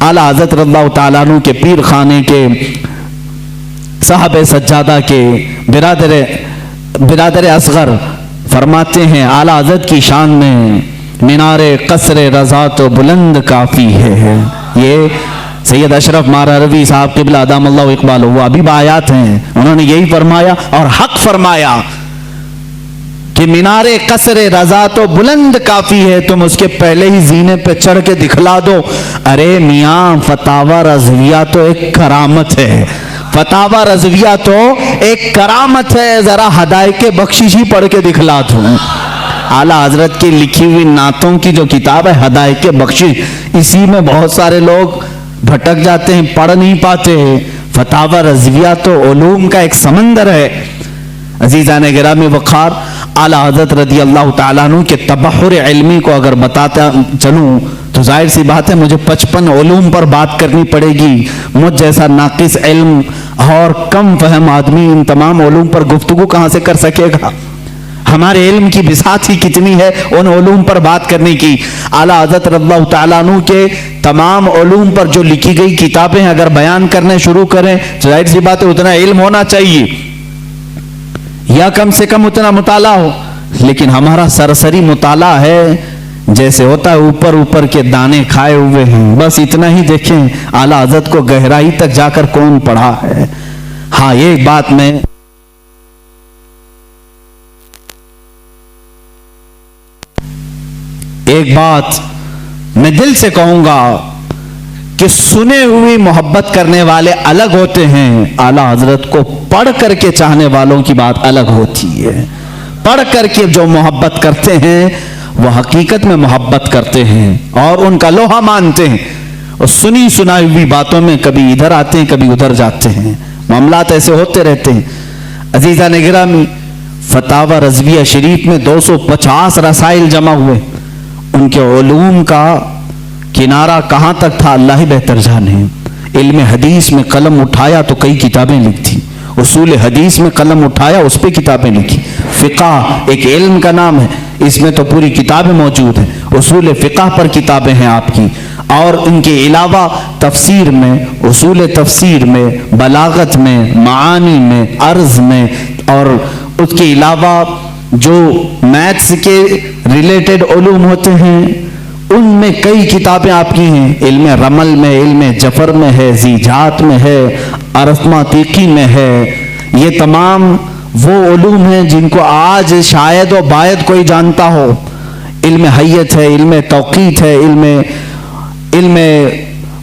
आला हज़रत रज़ियल्लाहु ताला अन्हु के पीर खाने के साहब सज्जादा के बिरादर असगर फरमाते हैं, आला हज़रत की शान में मीनारे कसरे रज़ा तो बुलंद काफ़ी है। ये सैयद अशरफ माररवी साहब क़िबला अदामल्लाहु इक़बालहु वो अभी आयात हैं, उन्होंने यही फरमाया और हक फरमाया कि मीनारे कसरे रज़ा तो बुलंद काफ़ी है, तुम उसके पहले ही जीने पे चढ़ के दिखला दो। अरे मियाँ फतावा रज़विया तो एक करामत है, फतावा रज़विया तो एक करामत है, ज़रा हदायके बख्शिश ही पढ़ के दिखला दूँ। आला हज़रत की लिखी हुई नातों की जो किताब है हदायके बख्शिश, इसी में बहुत सारे लोग भटक जाते हैं, पढ़ नहीं पाते। फतावा रज़विया तो उलूम का एक समंदर है। अजीज़ान गिरामी वक़ार, आला हज़रत रज़ी अल्लाह ताला अन्हु के तबहुर इल्मी को अगर बताता चलूँ तो जाहिर सी बात है मुझे 55 उलूम पर बात करनी पड़ेगी। मुझ जैसा नाकिस इल्म और कम फहम आदमी इन तमाम उलूम पर गुफ्तगू कहाँ से कर सकेगा। हमारे इल्म की बिसात ही कितनी है उन उलूम पर बात करने की। आला हज़रत रज़ियल्लाहु ताला अन्हु के तमाम उलूम पर जो लिखी गई किताबें अगर बयान करने शुरू करें तो जाहिर सी बात है उतना इल्म होना चाहिए या कम से कम उतना मुताला हो, लेकिन हमारा सरसरी मुताला है जैसे होता है ऊपर ऊपर के दाने खाए हुए हैं, बस इतना ही देखें। आला हज़रत को गहराई तक जाकर कौन पढ़ा है। हाँ, एक बात मैं दिल से कहूंगा कि सुने हुई मोहब्बत करने वाले अलग होते हैं, आला हज़रत को पढ़ करके चाहने वालों की बात अलग होती है। पढ़ करके जो मोहब्बत करते हैं वो हकीकत में मोहब्बत करते हैं और उनका लोहा मानते हैं, और सुनी सुनाई हुई बातों में कभी इधर आते हैं कभी उधर जाते हैं, मामलात ऐसे होते रहते हैं। अजीज़ान गिरामी, फतावा रज़विया शरीफ में 250 रसाइल जमा हुए, उनके उलूम का किनारा कहाँ तक था अल्लाह ही बेहतर जाने। इल्म हदीस में कलम उठाया तो कई किताबें लिखी, उसूल हदीस में कलम उठाया उस पर किताबें लिखी। फ़िक़्ह एक इल्म का नाम है, इसमें तो पूरी किताबें मौजूद हैं, उसूल फ़िक़्ह पर किताबें हैं आपकी, और इनके अलावा तफसीर में, उसूल तफसीर में, बलागत में, मानी में, अर्ज़ में, और उसके अलावा जो मैथ्स के रिलेटेड उलूम होते हैं उनमें कई किताबें आपकी हैं। इल्म रमल में, इल्म जफर में है, ज़ीजात में है, अरफ़मातिकी में है। ये तमाम वो उलूम हैं जिनको आज शायद व बायद कोई जानता हो। इल्म हय्यत है, इल्म तौक़ीत है, इल्म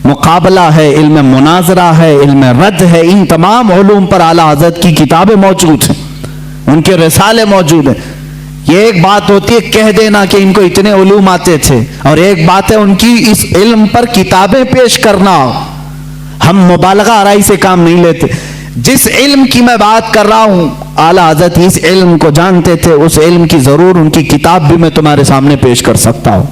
मुकाबला है, इल्म मुनाजरा है, इल्म रद्द है। इन तमाम उलूम पर आला हज़रत की किताबें मौजूद हैं, उनके रिसाले मौजूद हैं। ये एक बात होती है कह देना कि इनको इतने उलूम आते थे, और एक बात है उनकी इस इल्म पर किताबें पेश करना। हम मुबालगा आराई से काम नहीं लेते। जिस इल्म की मैं बात कर रहा हूं, आला हज़रत इस इल्म को जानते थे, उस इल्म की जरूर उनकी किताब भी मैं तुम्हारे सामने पेश कर सकता हूं।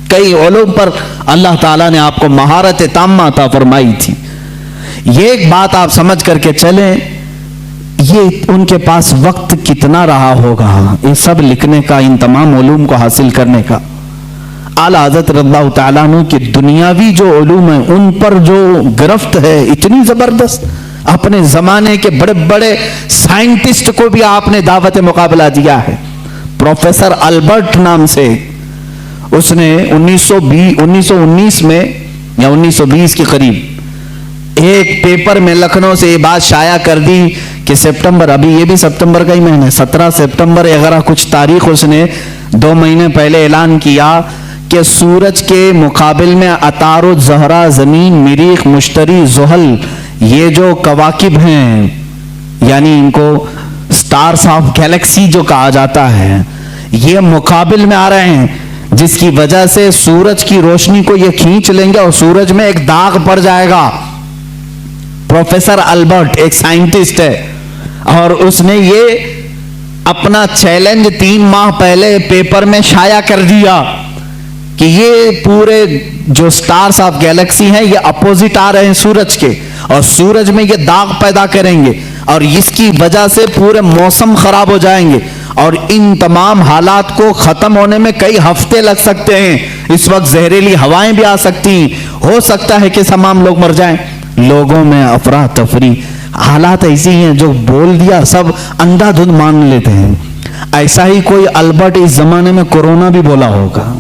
कई उलूम पर अल्लाह ताला ने आपको महारत ताम्मा अता फरमाई थी। ये एक बात आप समझ करके चलें, ये उनके पास वक्त कितना रहा होगा ये सब लिखने का, इन तमाम उलूम को हासिल करने का। आला हज़रत रज़ियल्लाहु ताला अन्हु की दुनियावी जो उलूम है उन पर जो गिरफ्त है इतनी जबरदस्त, अपने जमाने के बड़े बड़े साइंटिस्ट को भी आपने दावत मुकाबला दिया है। प्रोफेसर अल्बर्ट नाम से, उसने 1919 में या 1920 के करीब एक पेपर में लखनऊ से ये बात शाया कर दी कि सितंबर, अभी ये भी सितंबर का ही महीना है, 17 सितंबर वगैरह कुछ तारीख उसने 2 महीने पहले ऐलान किया कि सूरज के मुकाबिल में अतारो ज़हरा, ज़मीन, मरीख, मुश्तरी, ज़ुहल, ये जो कवाकिब हैं, यानी इनको स्टार्स ऑफ गैलेक्सी जो कहा जाता है, ये मुकाबिल में आ रहे हैं, जिसकी वजह से सूरज की रोशनी को ये खींच लेंगे और सूरज में एक दाग पड़ जाएगा। प्रोफेसर अल्बर्ट एक साइंटिस्ट है और उसने ये अपना चैलेंज 3 माह पहले पेपर में शाया कर दिया कि ये पूरे जो स्टार्स ऑफ गैलेक्सी हैं ये अपोजिट आ रहे हैं सूरज के, और सूरज में ये दाग पैदा करेंगे और इसकी वजह से पूरे मौसम खराब हो जाएंगे اور ان تمام حالات کو ختم ہونے میں کئی ہفتے لگ سکتے ہیں. اس وقت زہریلی ہوائیں بھی آ سکتی ہیں, ہو سکتا ہے کہ تمام لوگ مر جائیں. لوگوں میں افراتفری, حالات ایسی ہیں جو بول دیا سب اندھا دھند مان لیتے ہیں. ایسا ہی کوئی البرٹ اس زمانے میں کورونا بھی بولا ہوگا.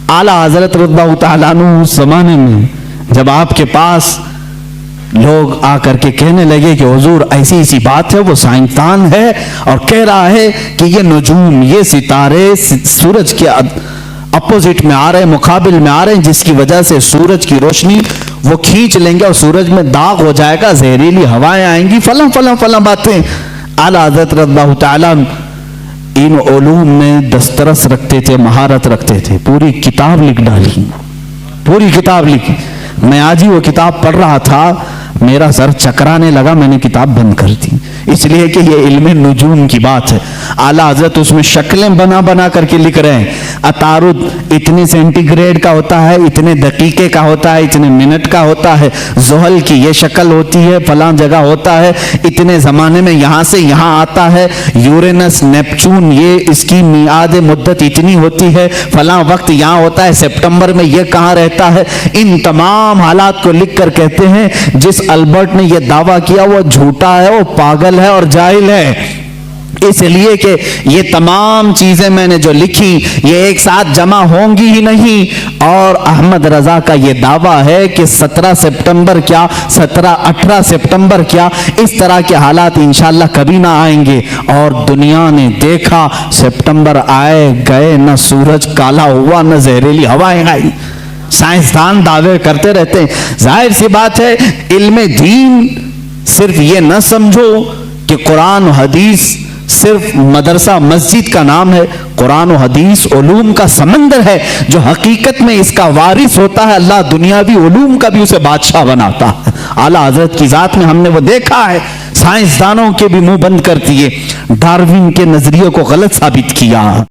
اعلیٰ حضرت رضی اللہ تعالیٰ عنہ اس زمانے میں جب آپ کے پاس لوگ آ کر کے کہنے لگے کہ حضور ایسی ایسی بات ہے, وہ سائنسدان ہے اور کہہ رہا ہے کہ یہ نجوم, یہ ستارے سورج کے اپوزٹ میں آ رہے ہیں, مقابل میں آ رہے ہیں, جس کی وجہ سے سورج کی روشنی وہ کھینچ لیں گے اور سورج میں داغ ہو جائے گا, زہریلی ہوائیں آئیں گی, فلاں فلاں فلاں باتیں. اعلیٰ حضرت رضی اللہ تعالیٰ ان علوم میں دسترس رکھتے تھے, مہارت رکھتے تھے. پوری کتاب لکھ ڈالی, پوری کتاب لکھی. میں آج ہی وہ کتاب پڑھ رہا تھا, میرا سر چکرانے لگا, میں نے کتاب بند کر دی, اس لیے کہ یہ علم نجوم کی بات ہے. اعلیٰ حضرت اس میں شکلیں بنا بنا کر کے لکھ رہے ہیں. عطارد اتنے سینٹی گریڈ کا ہوتا ہے, اتنے دقیقے کا ہوتا ہے, اتنے منٹ کا ہوتا ہے. زحل کی یہ شکل ہوتی ہے, فلاں جگہ ہوتا ہے, اتنے زمانے میں یہاں سے یہاں آتا ہے. یورینس نیپچون یہ اس کی میعاد مدت اتنی ہوتی ہے, فلاں وقت یہاں ہوتا ہے, سپٹمبر میں یہ کہاں رہتا ہے. ان تمام حالات کو لکھ کر کہتے ہیں جس البرٹ نے یہ دعویٰ کیا وہ جھوٹا ہے, وہ پاگل ہے اور جاہل ہے. اس لیے کہ یہ تمام چیزیں میں نے جو لکھی یہ ایک ساتھ جمع ہوں گی ہی نہیں. اور احمد رضا کا یہ دعویٰ ہے کہ 17 سپٹمبر کیا, 17-18 سپٹمبر کیا, اس طرح کے حالات انشاءاللہ کبھی نہ آئیں گے. اور دنیا نے دیکھا, سپٹمبر آئے گئے, نہ سورج کالا ہوا, نہ زہریلی ہوائیں آئی. سائنسدان دعوے کرتے رہتے ہیں. ظاہر سی بات ہے علم دین صرف یہ نہ سمجھو کہ قرآن و حدیث صرف مدرسہ مسجد کا نام ہے. قرآن و حدیث علوم کا سمندر ہے جو حقیقت میں اس کا وارث ہوتا ہے. اللہ دنیاوی علوم کا بھی اسے بادشاہ بناتا ہے. اعلیٰ حضرت کی ذات میں ہم نے وہ دیکھا ہے. سائنسدانوں کے بھی منہ بند کر دیے, ڈارون کے نظریے کو غلط ثابت کیا.